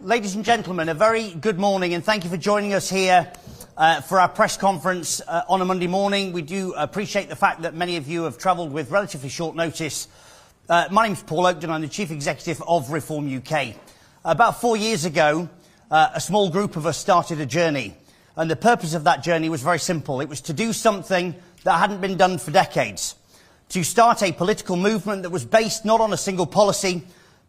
Ladies and gentlemen, a very good morning and thank you for joining us here for our press conference on a Monday morning. We do appreciate the fact that many of you have travelled with relatively short notice. My name's Paul Oakden, I'm the Chief Executive of Reform UK. About 4 years ago, a small group of us started a journey, and the purpose of that journey was very simple. It was to do something that hadn't been done for decades, to start a political movement that was based not on a single policy,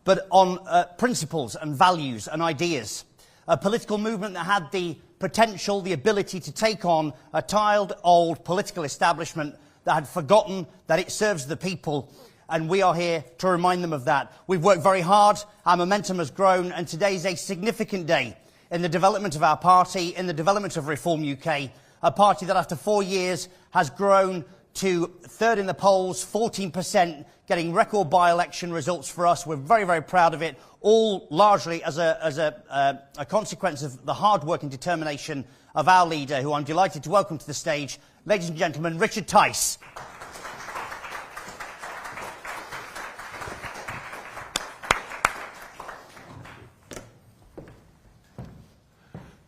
but on principles and values and ideas. A political movement that had the potential, the ability to take on a tired, old political establishment that had forgotten that it serves the people, and we are here to remind them of that. We've worked very hard, our momentum has grown, and today is a significant day in the development of our party, in the development of Reform UK, a party that after 4 years has grown to third in the polls, 14%, getting record by-election results for us. We're very, very proud of it, all largely as a consequence of the hard work and determination of our leader, who I'm delighted to welcome to the stage, ladies and gentlemen, Richard Tice.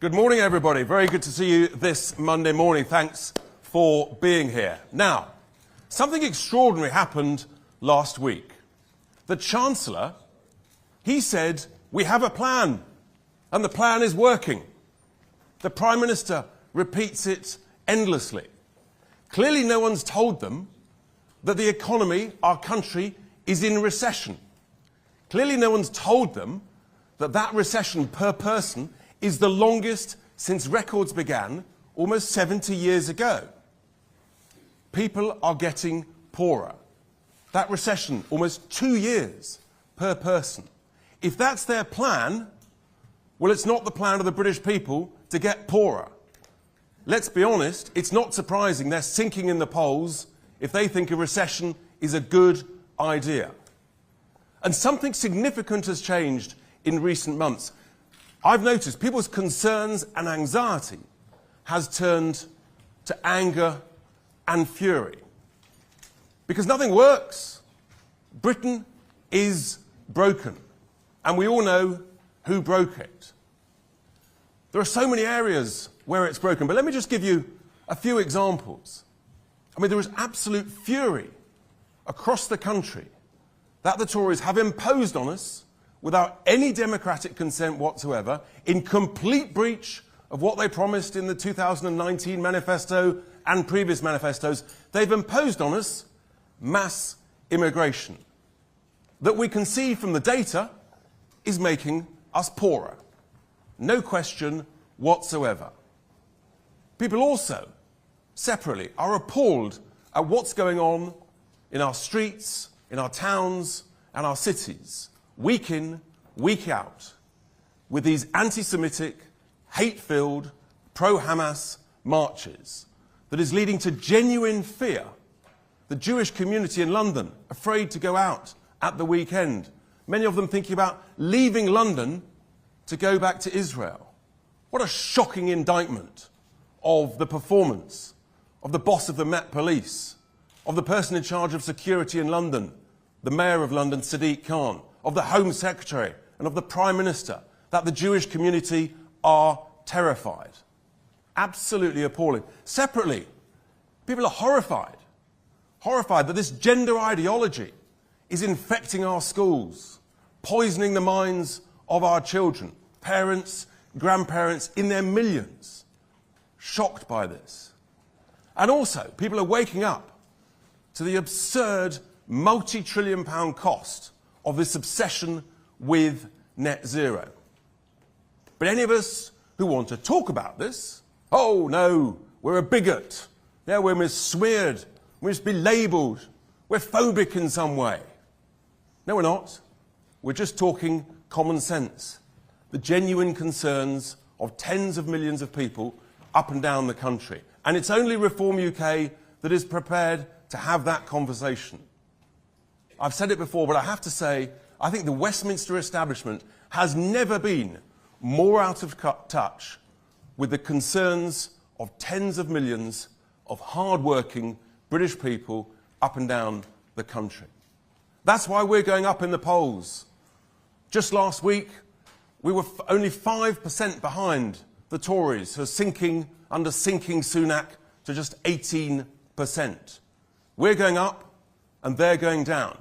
Good morning, everybody. Very good to see you this Monday morning. Thanks for being here. Now, something extraordinary happened last week. The Chancellor, he said, we have a plan, and the plan is working. The Prime Minister repeats it endlessly. Clearly no one's told them that the economy, our country, is in recession. Clearly no one's told them that that recession per person is the longest since records began almost 70 years ago. People are getting poorer. That recession, almost 2 years per person. If that's their plan, well, it's not the plan of the British people to get poorer. Let's be honest, it's not surprising they're sinking in the polls if they think a recession is a good idea. And something significant has changed in recent months. I've noticed people's concerns and anxiety has turned to anger and fury. Because nothing works. Britain is broken. And we all know who broke it. There are so many areas where it's broken, but let me just give you a few examples. I mean, there is absolute fury across the country that the Tories have imposed on us without any democratic consent whatsoever, in complete breach of what they promised in the 2019 manifesto and previous manifestos. They've imposed on us mass immigration that we can see from the data is making us poorer. No question whatsoever. People also, separately, are appalled at what's going on in our streets, in our towns and our cities, week in, week out, with these anti-Semitic, hate-filled, pro-Hamas marches that is leading to genuine fear. The Jewish community in London afraid to go out at the weekend. Many of them thinking about leaving London to go back to Israel. What a shocking indictment of the performance of the boss of the Met Police, of the person in charge of security in London, the Mayor of London, Sadiq Khan, of the Home Secretary and of the Prime Minister, that the Jewish community are terrified. Absolutely appalling. Separately, people are horrified that this gender ideology is infecting our schools, poisoning the minds of our children, parents, grandparents in their millions, shocked by this. And also, people are waking up to the absurd multi-trillion-pound cost of this obsession with net zero. But any of us who want to talk about this, oh no, we're a bigot, yeah, we're smeared, we must be labelled, we're phobic in some way. No, we're not. We're just talking common sense. The genuine concerns of tens of millions of people up and down the country. And it's only Reform UK that is prepared to have that conversation. I've said it before, but I have to say, I think the Westminster establishment has never been more out of touch with the concerns of tens of millions of hard-working British people up and down the country. That's why we're going up in the polls. Just last week, we were only 5% behind the Tories, who are sinking under sinking Sunak to just 18%. We're going up and they're going down.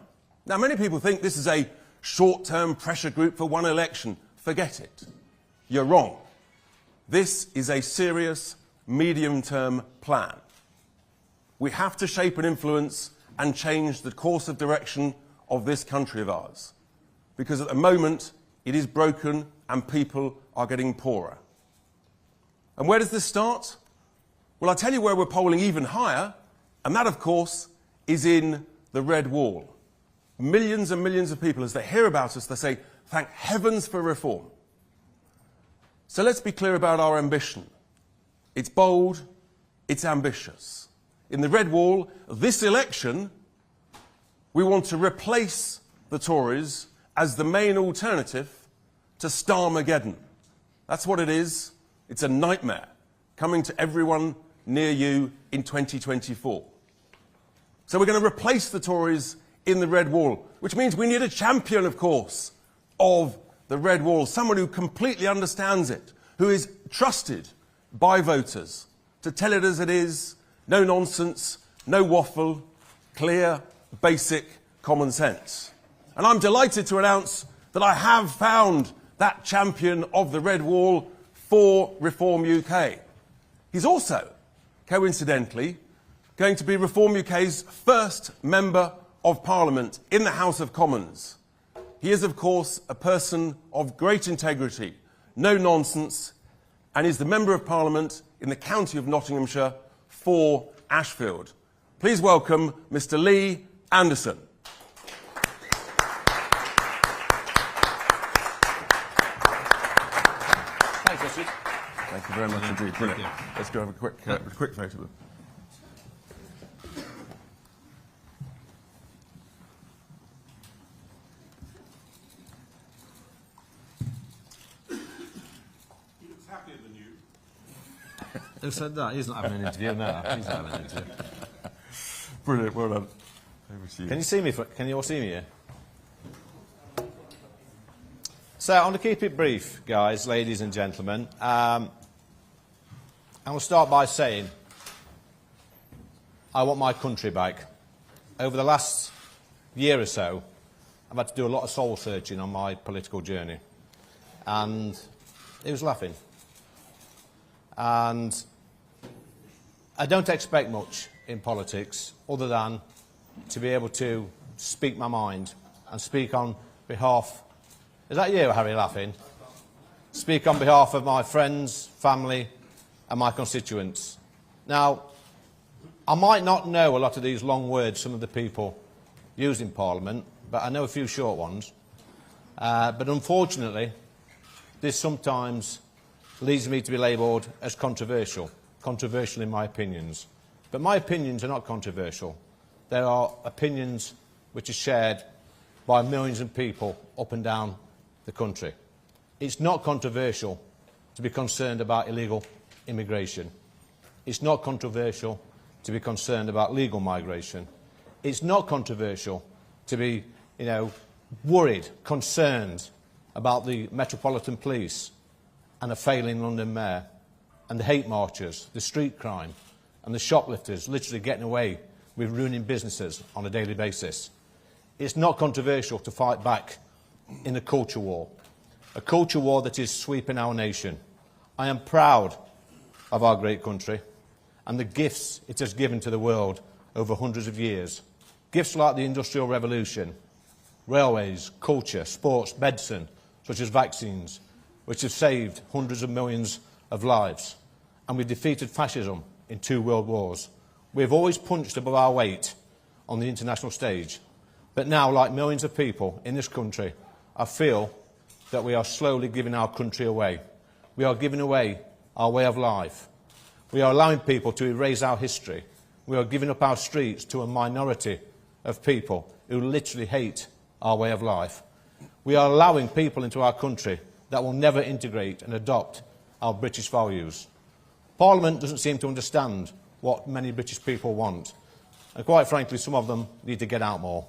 Now, many people think this is a short-term pressure group for one election. Forget it. You're wrong. This is a serious medium-term plan. We have to shape and influence and change the course of direction of this country of ours, because at the moment it is broken and people are getting poorer. And where does this start? Well, I'll tell you where we're polling even higher, and that, of course, is in the Red Wall. Millions and millions of people, as they hear about us, they say, thank heavens for reform. So let's be clear about our ambition. It's bold, it's ambitious. In the Red Wall, this election, we want to replace the Tories as the main alternative to Starmageddon. That's what it is. It's a nightmare coming to everyone near you in 2024. So we're going to replace the Tories in the Red Wall, which means we need a champion, of course, of the Red Wall, someone who completely understands it, who is trusted by voters to tell it as it is, no nonsense, no waffle, clear, basic common sense. And I'm delighted to announce that I have found that champion of the Red Wall for Reform UK. He's also, coincidentally, going to be Reform UK's first Member of Parliament in the House of Commons. He is, of course, a person of great integrity, no nonsense, and is the Member of Parliament in the county of Nottinghamshire for Ashfield. Please welcome Mr. Lee Anderson. Thanks, Richard. Thank you very much indeed. Brilliant. Let's go have a quick photo of them. Who said that? He's not having an interview now. He's not having an interview. Brilliant, well done. Over to you. Can you see me? Can you all see me here? So, I want to keep it brief, guys, ladies and gentlemen. And we'll start by saying I want my country back. Over the last year or so, I've had to do a lot of soul searching on my political journey. And it was laughing. And I don't expect much in politics other than to be able to speak my mind and speak on behalf... Is that you, Harry, laughing? Speak on behalf of my friends, family and my constituents. Now, I might not know a lot of these long words some of the people use in Parliament, but I know a few short ones. But unfortunately, this sometimes leads me to be labelled as controversial in my opinions. But my opinions are not controversial. They are opinions which are shared by millions of people up and down the country. It's not controversial to be concerned about illegal immigration. It's not controversial to be concerned about legal migration. It's not controversial to be, worried, concerned about the Metropolitan Police and a failing London Mayor, and the hate marchers, the street crime, and the shoplifters literally getting away with ruining businesses on a daily basis. It's not controversial to fight back in a culture war that is sweeping our nation. I am proud of our great country and the gifts it has given to the world over hundreds of years. Gifts like the Industrial Revolution, railways, culture, sports, medicine, such as vaccines, which have saved hundreds of millions of lives. And we defeated fascism in 2 world wars. We have always punched above our weight on the international stage. But now, like millions of people in this country, I feel that we are slowly giving our country away. We are giving away our way of life. We are allowing people to erase our history. We are giving up our streets to a minority of people who literally hate our way of life. We are allowing people into our country that will never integrate and adopt our British values. Parliament doesn't seem to understand what many British people want. And quite frankly, some of them need to get out more.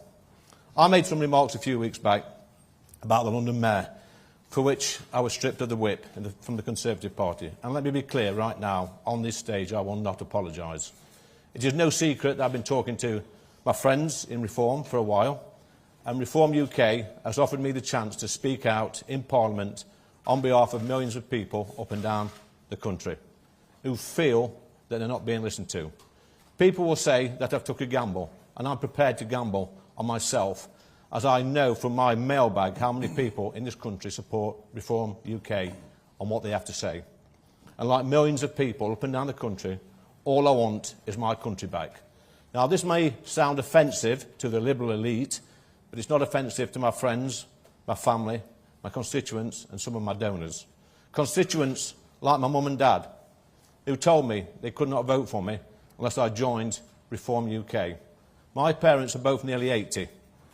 I made some remarks a few weeks back about the London Mayor, for which I was stripped of the whip from the Conservative Party. And let me be clear right now, on this stage, I will not apologise. It is no secret that I've been talking to my friends in Reform for a while, and Reform UK has offered me the chance to speak out in Parliament on behalf of millions of people up and down the country who feel that they're not being listened to. People will say that I've took a gamble, and I'm prepared to gamble on myself, as I know from my mailbag how many people in this country support Reform UK on what they have to say. And like millions of people up and down the country, all I want is my country back. Now, this may sound offensive to the Liberal elite, but it's not offensive to my friends, my family, my constituents and some of my donors. Constituents like my mum and dad, who told me they could not vote for me unless I joined Reform UK. My parents are both nearly 80,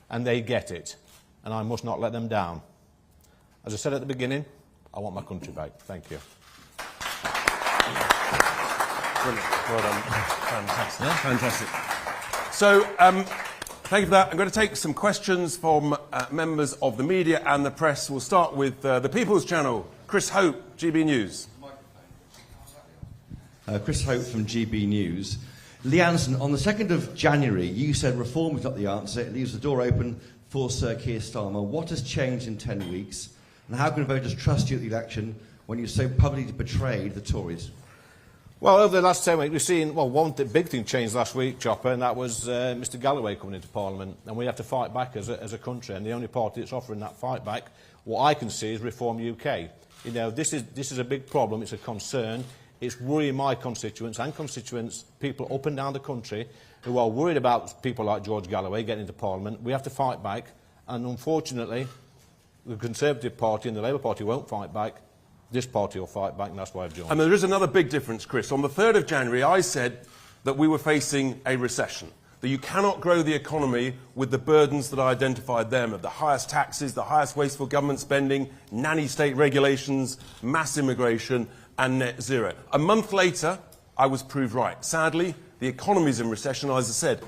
and they get it, and I must not let them down. As I said at the beginning, I want my country back. Thank you. Brilliant. Well done. Fantastic. Yeah? Fantastic. So, thank you for that. I'm going to take some questions from members of the media and the press. We'll start with the People's Channel. Chris Hope, GB News. Chris Hope from GB News. Lee Anderson, on the 2nd of January, you said reform is not the answer. It leaves the door open for Sir Keir Starmer. What has changed in 10 weeks? And how can voters trust you at the election when you so publicly betrayed the Tories? Well, over the last 10 weeks, we've seen, one big thing changed last week, Chopper, and that was Mr Galloway coming into Parliament. And we have to fight back as a country, and the only party that's offering that fight back, what I can see, is Reform UK. This is a big problem, it's a concern. It's worrying my constituents and people up and down the country who are worried about people like George Galloway getting into Parliament. We have to fight back, and unfortunately, the Conservative Party and the Labour Party won't fight back. This party will fight back, and that's why I've joined. And there is another big difference, Chris. On the 3rd of January, I said that we were facing a recession, that you cannot grow the economy with the burdens that I identified them, of the highest taxes, the highest wasteful government spending, nanny state regulations, mass immigration, and net zero. A month later, I was proved right. Sadly, the economy's in recession. As I said,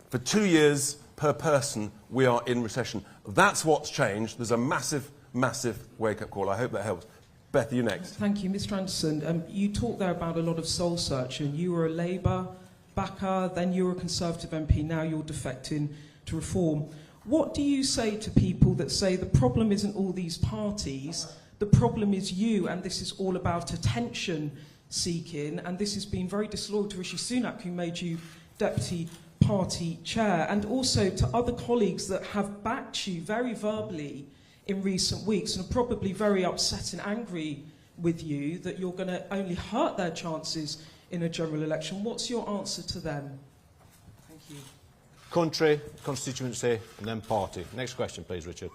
for 2 years per person, we are in recession. That's what's changed. There's a massive, massive wake-up call. I hope that helps. Beth, you next. Thank you, Mr Anderson. You talked there about a lot of soul searching. You were a Labour backer, then you were a Conservative MP, now you're defecting to Reform. What do you say to people that say the problem isn't all these parties, the problem is you, and this is all about attention seeking, and this has been very disloyal to Rishi Sunak, who made you Deputy Party Chair, and also to other colleagues that have backed you very verbally in recent weeks and are probably very upset and angry with you that you're going to only hurt their chances in a general election. What's your answer to them? Thank you. Country, constituency, and then party. Next question, please, Richard.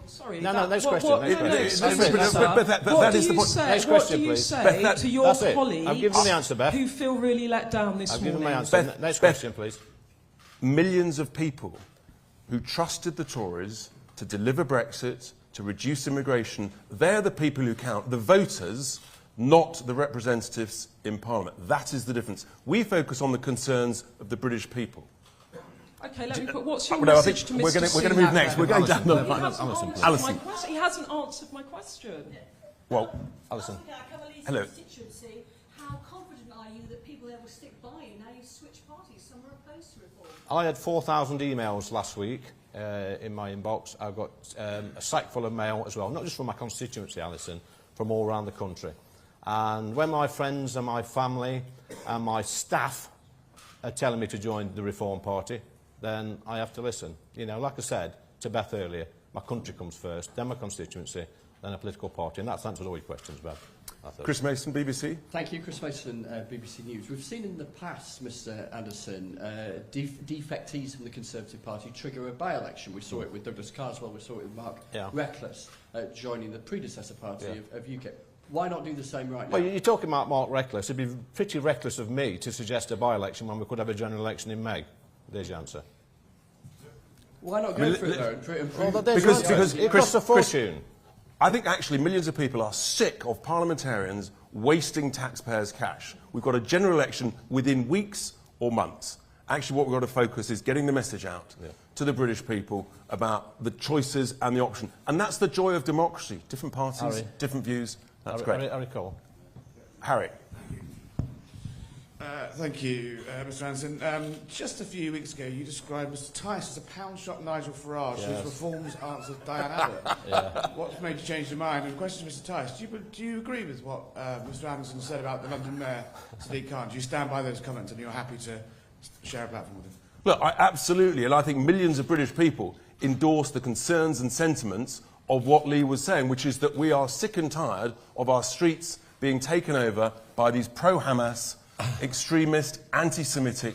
Sorry. No, next question. What Next question. That is the point. Next What question, do you please. say Beth, to your that's it. colleagues I've given the answer, Beth. who feel really let down this I've morning? given my answer. Beth, Next question, please. Millions of people who trusted the Tories to deliver Brexit, to reduce immigration, they're the people who count, the voters, not the representatives in Parliament. That is the difference. We focus on the concerns of the British people. Okay, let me put. What's your No, I message think to Mr. we're going to move Sunak next. then? We're going down the... Alison. He hasn't answered my question. Well, Alison. Hello. Constituency, how confident are you that people there will stick by you now you've switched parties? Some are opposed to reform. I had 4,000 emails last week in my inbox. I've got a sack full of mail as well, not just from my constituency, Alison, from all around the country. And when my friends and my family and my staff are telling me to join the Reform Party, then I have to listen. You know, like I said to Beth earlier, my country comes first, then my constituency, then a political party. And that's answered all your questions, Beth. Chris Mason, BBC. Thank you, Chris Mason, BBC News. We've seen in the past, Mr Anderson, defectees from the Conservative Party trigger a by-election. We saw it with Douglas Carswell, we saw it with Mark Reckless joining the predecessor party of UKIP. Why not do the same right now? Well, you're talking about Mark Reckless. It'd be pretty reckless of me to suggest a by-election when we could have a general election in May. There's your answer. Why not go for it, though? Because it costs a fortune. I think actually millions of people are sick of parliamentarians wasting taxpayers' cash. We've got a general election within weeks or months. Actually, what we've got to focus is getting the message out to the British people about the choices and the option. And that's the joy of democracy. Different parties, Harry. Different views. That's great. Harry Cole. Harry. Thank you, Mr Anderson. Just a few weeks ago, you described Mr Tice as a pound-shop Nigel Farage, whose reforms answered Diane Abbott. What's made you change your mind? And the question to Mr Tice, do you agree with what Mr Anderson said about the London Mayor Sadiq Khan? Do you stand by those comments and you're happy to share a platform with him? Look, absolutely, and I think millions of British people endorse the concerns and sentiments of what Lee was saying, which is that we are sick and tired of our streets being taken over by these pro-Hamas, extremist, anti-Semitic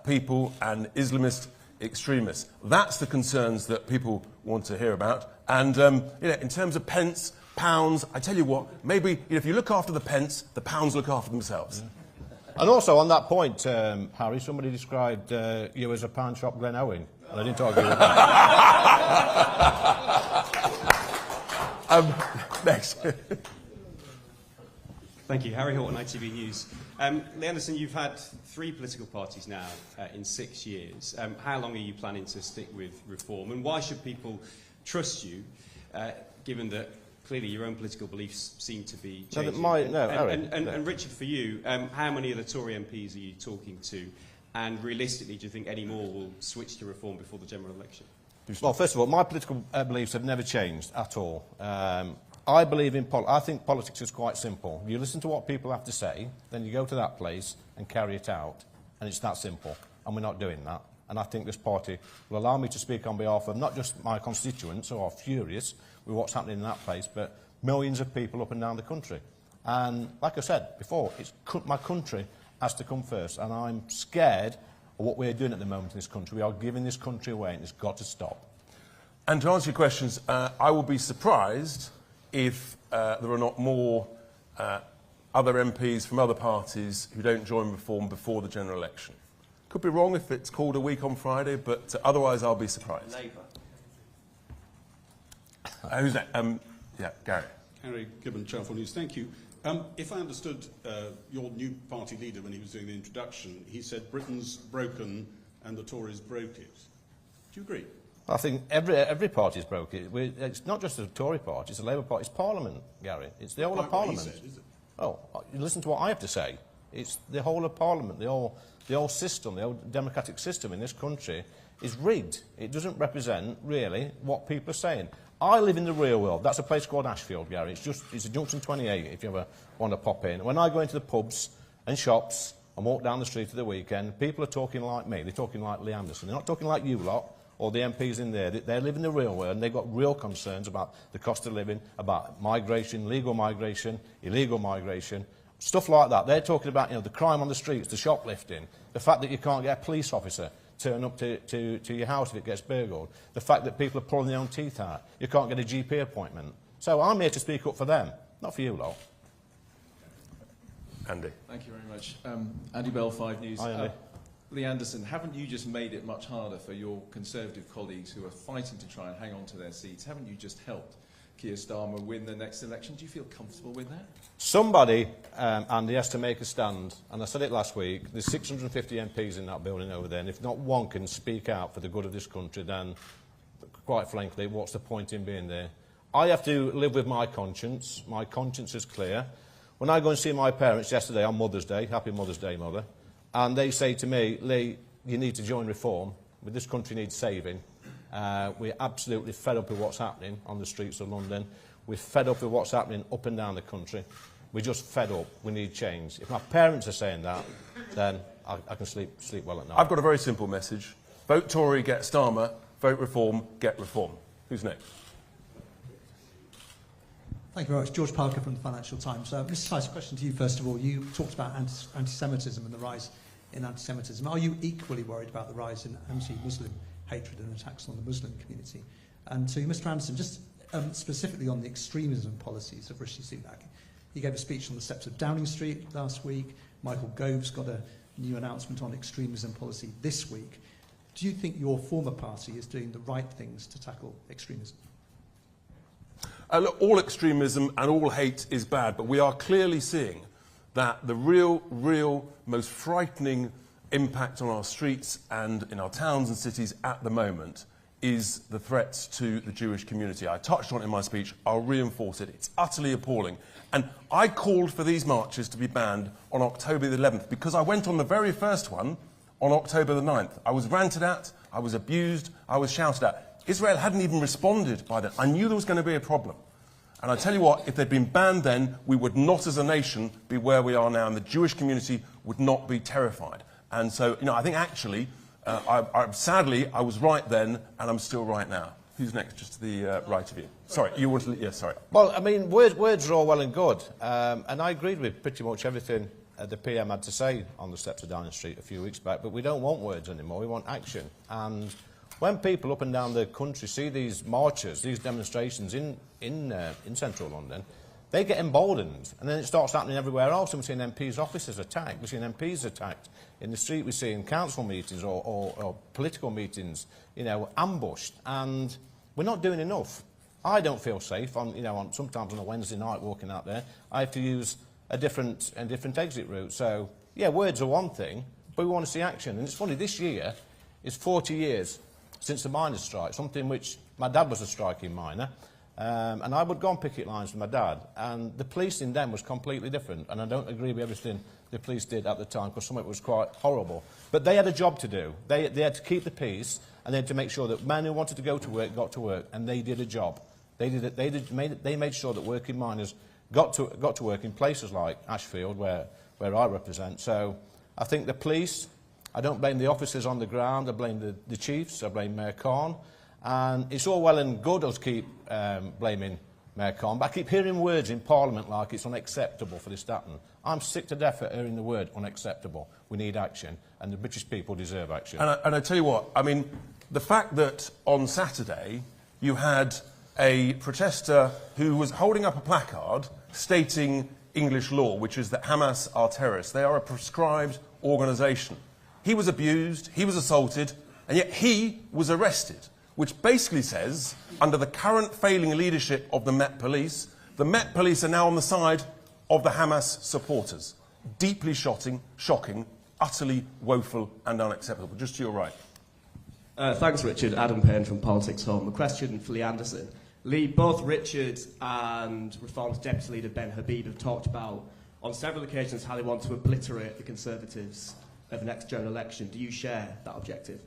people and Islamist extremists. That's the concerns that people want to hear about. And in terms of pence, pounds, I tell you what, maybe if you look after the pence, the pounds look after themselves. And also on that point, Harry, somebody described you as a pound shop Glen Owen. And I didn't argue with that. Next. Thank you. Harry Horton, ITV News. Lee Anderson, you've had 3 political parties now in 6 years. How long are you planning to stick with reform? And why should people trust you, given that clearly your own political beliefs seem to be changing? And Richard, for you, how many of the Tory MPs are you talking to? And realistically, do you think any more will switch to reform before the general election? Well, first of all, my political beliefs have never changed at all. I believe in I think politics is quite simple. You listen to what people have to say, then you go to that place and carry it out, and it's that simple. And we're not doing that. And I think this party will allow me to speak on behalf of not just my constituents who are furious with what's happening in that place, but millions of people up and down the country. And like I said before, my country has to come first, and I'm scared of what we're doing at the moment in this country. We are giving this country away, and it's got to stop. And to answer your questions, I will be surprised if there are not more other MPs from other parties who don't join reform before the general election. Could be wrong if it's called a week on Friday, but otherwise I'll be surprised. Labour. Who's that? Yeah, Gary. Harry Gibbon, Channel 4 News. Thank you. If I understood your new party leader when he was doing the introduction, he said Britain's broken and the Tories broke it. Do you agree? I think every party's broke it. It's not just the Tory party, it's the Labour Party, it's Parliament, Gary. It's the whole of Parliament. What he said, is it? Oh, you listen to what I have to say. It's the whole of Parliament, the whole system, the whole democratic system in this country is rigged. It doesn't represent, really, what people are saying. I live in the real world. That's a place called Ashfield, Gary. It's a Junction 28, if you ever want to pop in. When I go into the pubs and shops and walk down the street at the weekend, people are talking like me. They're talking like Lee Anderson. They're not talking like you lot or the MPs in there. They live in the real world, and they've got real concerns about the cost of living, about migration, legal migration, illegal migration, Stuff like that. They're talking about, the crime on the streets, the shoplifting, the fact that you can't get a police officer turn up to your house if it gets burgled, the fact that people are pulling their own teeth out, you can't get a GP appointment. So I'm here to speak up for them, not for you lot. Andy. Thank you very much. Andy Bell, 5 News. Hi, Andy. Lee Anderson, haven't you just made it much harder for your Conservative colleagues who are fighting to try and hang on to their seats? Haven't you just helped Keir Starmer win the next election? Do you feel comfortable with that? Somebody, Andy, has to make a stand, and I said it last week, there's 650 MPs in that building over there, and if not one can speak out for the good of this country, then, quite frankly, what's the point in being there? I have to live with my conscience. My conscience is clear. When I go and see my parents yesterday on Mother's Day, happy Mother's Day, Mother, and they say to me, Lee, you need to join Reform, but this country needs saving. We're absolutely fed up with what's happening on the streets of London. We're fed up with what's happening up and down the country. We're just fed up. We need change. If my parents are saying that, then I can sleep well at night. I've got a very simple message. Vote Tory, get Starmer. Vote Reform, get Reform. Who's next? Thank you very much. George Parker from the Financial Times. Mr Tice, a question to you first of all. You talked about anti-Semitism and the rise in anti-Semitism. Are you equally worried about the rise in anti-Muslim hatred and attacks on the Muslim community? And to Mr Anderson, just specifically on the extremism policies of Rishi Sunak. He gave a speech on the steps of Downing Street last week. Michael Gove's got a new announcement on extremism policy this week. Do you think your former party is doing the right things to tackle extremism? Look, all extremism and all hate is bad, but we are clearly seeing that the real, most frightening impact on our streets and in our towns and cities at the moment is the threats to the Jewish community. I touched on it in my speech. I'll reinforce it. It's utterly appalling. And I called for these marches to be banned on October the 11th because I went on the very first one on October the 9th. I was ranted at, I was abused, I was shouted at. Israel hadn't even responded by then. I knew there was going to be a problem. And I tell you what, if they'd been banned then, we would not as a nation be where we are now, and the Jewish community would not be terrified. And so, I think actually, sadly, I was right then, and I'm still right now. Who's next? Just to the right of you. Sorry, you want to... Yes, sorry. Well, I mean, words are all well and good. And I agreed with pretty much everything the PM had to say on the steps of Downing Street a few weeks back, but we don't want words anymore, we want action. And when people up and down the country see these marches, these demonstrations in central London, they get emboldened, and then it starts happening everywhere else, and we're seeing MPs' offices attacked, we're seeing MPs attacked in the street, we're seeing council meetings or political meetings, ambushed, and we're not doing enough. I don't feel safe, sometimes on a Wednesday night walking out there, I have to use a different exit route. So, yeah, words are one thing, but we want to see action. And it's funny, this year is 40 years since the miners' strike, something which my dad was a striking miner, and I would go on picket lines with my dad, and the policing then was completely different, and I don't agree with everything the police did at the time, because some of it was quite horrible. But they had a job to do. They had to keep the peace, and they had to make sure that men who wanted to go to work got to work, and they did a job. They made sure that working miners got to work in places like Ashfield, where I represent. So I think the police, I don't blame the officers on the ground, I blame the chiefs, I blame Mayor Khan. And it's all well and good us keep blaming Mayor Khan, but I keep hearing words in Parliament like it's unacceptable for this to happen. I'm sick to death of hearing the word unacceptable. We need action, and the British people deserve action. And I tell you what, I mean, the fact that on Saturday you had a protester who was holding up a placard stating English law, which is that Hamas are terrorists. They are a proscribed organisation. He was abused, he was assaulted, and yet he was arrested, which basically says, under the current failing leadership of the Met Police are now on the side of the Hamas supporters. Deeply shocking, utterly woeful and unacceptable. Just to your right. Thanks, Richard. Adam Payne from Politics Home. A question for Lee Anderson. Lee, both Richard and Reform's Deputy Leader Ben Habib have talked about, on several occasions, how they want to obliterate the Conservatives at the next general election. Do you share that objective?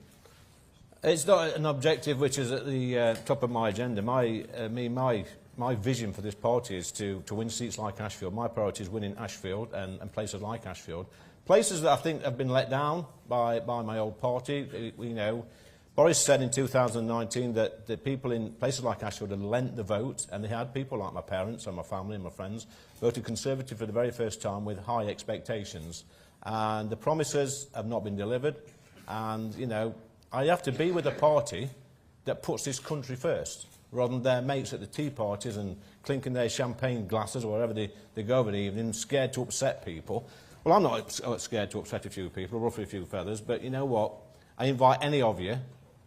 It's not an objective which is at the top of my agenda. My vision for this party is to win seats like Ashfield. My priority is winning Ashfield and places like Ashfield. Places that I think have been let down by my old party. Boris said in 2019 that the people in places like Ashfield had lent the vote, and they had people like my parents and my family and my friends voted Conservative for the very first time with high expectations. And the promises have not been delivered. And, you know, I have to be with a party that puts this country first, rather than their mates at the tea parties and clinking their champagne glasses or wherever they go over the evening, scared to upset people. Well, I'm not scared to upset a few people, ruffle a few feathers, but you know what? I invite any of you,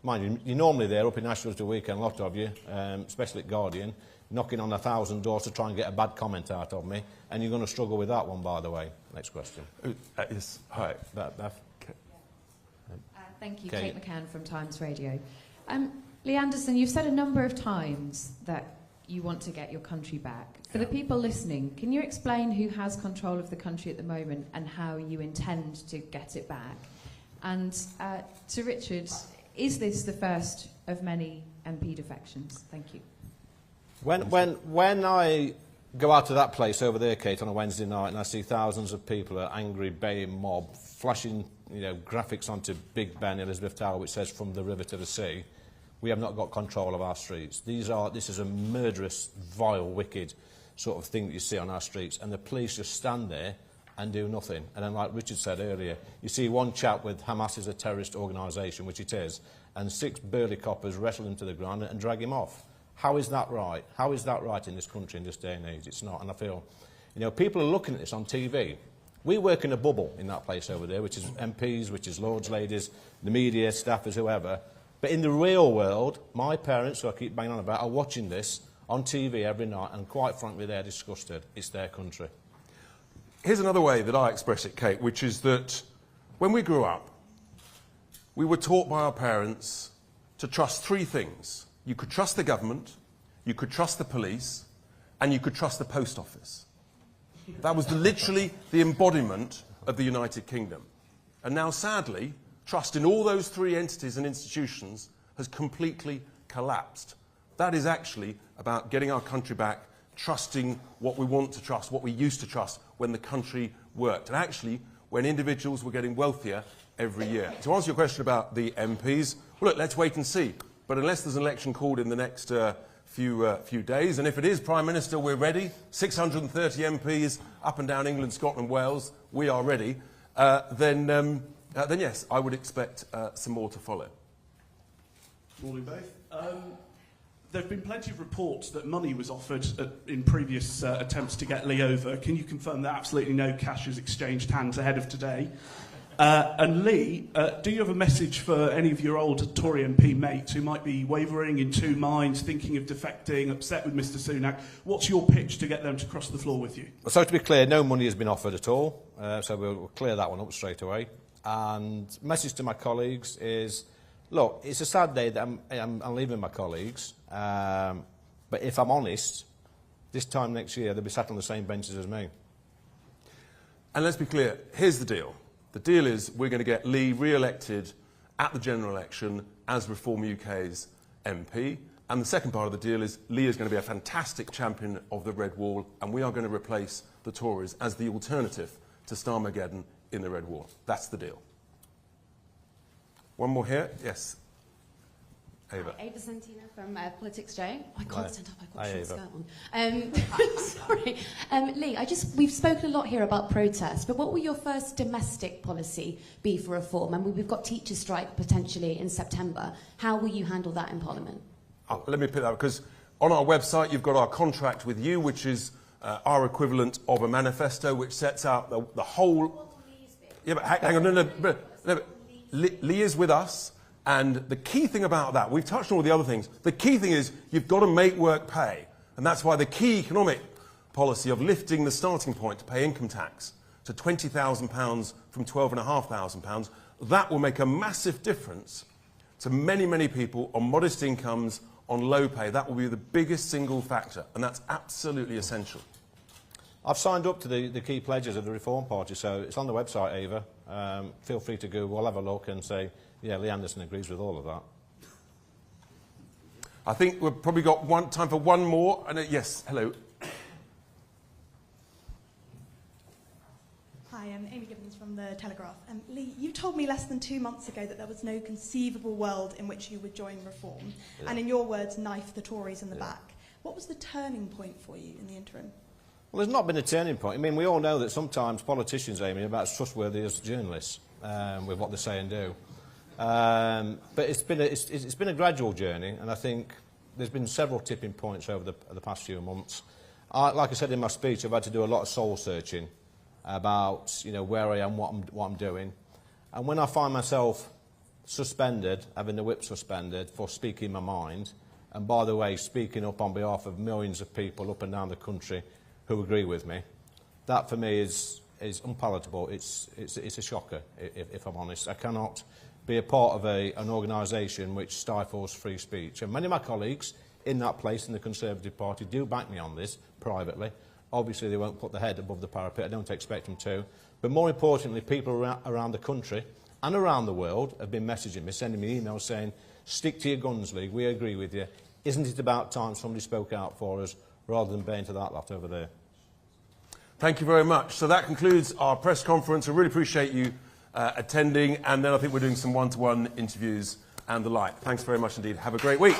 mind you, you're normally there up in Ashfield the weekend, a lot of you, especially at Guardian, knocking on 1,000 doors to try and get a bad comment out of me, and you're going to struggle with that one, by the way. Next question. Yes, hi. Beth. Thank you, Kate McCann from Times Radio. Lee Anderson, you've said a number of times that you want to get your country back. For the people listening, can you explain who has control of the country at the moment and how you intend to get it back? And to Richard, is this the first of many MP defections? Thank you. When I go out to that place over there, Kate, on a Wednesday night, and I see thousands of people, an angry baying mob, flashing, you know, graphics onto Big Ben, Elizabeth Tower, which says "From the river to the sea," we have not got control of our streets. This is a murderous, vile, wicked sort of thing that you see on our streets, and the police just stand there and do nothing. And then, like Richard said earlier, you see one chap with Hamas is a terrorist organisation, which it is, and 6 burly coppers wrestle him to the ground and drag him off. How is that right? How is that right in this country in this day and age? It's not. And I feel, you know, people are looking at this on TV. We work in a bubble in that place over there, which is MPs, which is lords, ladies, the media, staffers, whoever. But in the real world, my parents, who I keep banging on about, are watching this on TV every night, and quite frankly, they're disgusted. It's their country. Here's another way that I express it, Kate, which is that when we grew up, we were taught by our parents to trust 3 things. You could trust the government, you could trust the police, and you could trust the post office. That was literally the embodiment of the United Kingdom. And now, sadly, trust in all those 3 entities and institutions has completely collapsed. That is actually about getting our country back, trusting what we want to trust, what we used to trust when the country worked, and actually when individuals were getting wealthier every year. To answer your question about the MPs, well, look, let's wait and see. But unless there's an election called in the next few days, and if it is Prime Minister, we're ready. 630 MPs up and down England, Scotland, Wales, we are ready. Then yes, I would expect some more to follow. Morning, both. There have been plenty of reports that money was offered in previous attempts to get Lee over. Can you confirm that absolutely no cash has exchanged hands ahead of today? And Lee, do you have a message for any of your old Tory MP mates who might be wavering in 2 minds, thinking of defecting, upset with Mr Sunak? What's your pitch to get them to cross the floor with you? So to be clear, no money has been offered at all, so we'll clear that one up straight away. And message to my colleagues is, look, it's a sad day that I'm leaving my colleagues, but if I'm honest, this time next year they'll be sat on the same benches as me. And let's be clear, here's the deal. The deal is we're going to get Lee re-elected at the general election as Reform UK's MP. And the second part of the deal is Lee is going to be a fantastic champion of the Red Wall, and we are going to replace the Tories as the alternative to Starmageddon in the Red Wall. That's the deal. One more here. Yes. Ava. Ava Santina from Politics Joe. I can't stand up, I've got a short skirt on. Sorry. Lee, we've spoken a lot here about protests, but what will your first domestic policy be for reform? And we've got teacher strike potentially in September. How will you handle that in Parliament? Oh, let me put that, because on our website you've got our contract with you, which is our equivalent of a manifesto, which sets out the whole... Yeah, but hang on, no. Lee is with us, and the key thing about that, we've touched on all the other things, the key thing is you've got to make work pay. And that's why the key economic policy of lifting the starting point to pay income tax to £20,000 from £12,500, that will make a massive difference to many, many people on modest incomes, on low pay. That will be the biggest single factor, and that's absolutely essential. I've signed up to the key pledges of the Reform Party, so it's on the website, Ava. Feel free to Google, we'll have a look and say, yeah, Lee Anderson agrees with all of that. I think we've probably got time for one more. And yes, hello. Hi, I'm Amy Gibbons from The Telegraph. Lee, you told me me less than 2 months ago that there was no conceivable world in which you would join Reform, and in your words, knife the Tories in the back. What was the turning point for you in the interim? Well, there's not been a turning point. I mean, we all know that sometimes politicians, Amy, are about as trustworthy as journalists with what they say and do. But it's been a gradual journey, and I think there's been several tipping points over the past few months. Like I said in my speech, I've had to do a lot of soul searching about where I am, what I'm doing, and when I find myself suspended, having the whip suspended for speaking my mind, and by the way, speaking up on behalf of millions of people up and down the country who agree with me, that for me is unpalatable. It's a shocker, if I'm honest. I cannot be a part of an organisation which stifles free speech. And many of my colleagues in that place in the Conservative Party do back me on this privately. Obviously, they won't put their head above the parapet. I don't expect them to. But more importantly, people around the country and around the world have been messaging me, sending me emails saying, stick to your guns, Lee, we agree with you. Isn't it about time somebody spoke out for us rather than baying to that lot over there? Thank you very much. So that concludes our press conference. I really appreciate you attending, and then I think we're doing some one-to-one interviews and the like. Thanks very much indeed. Have a great week.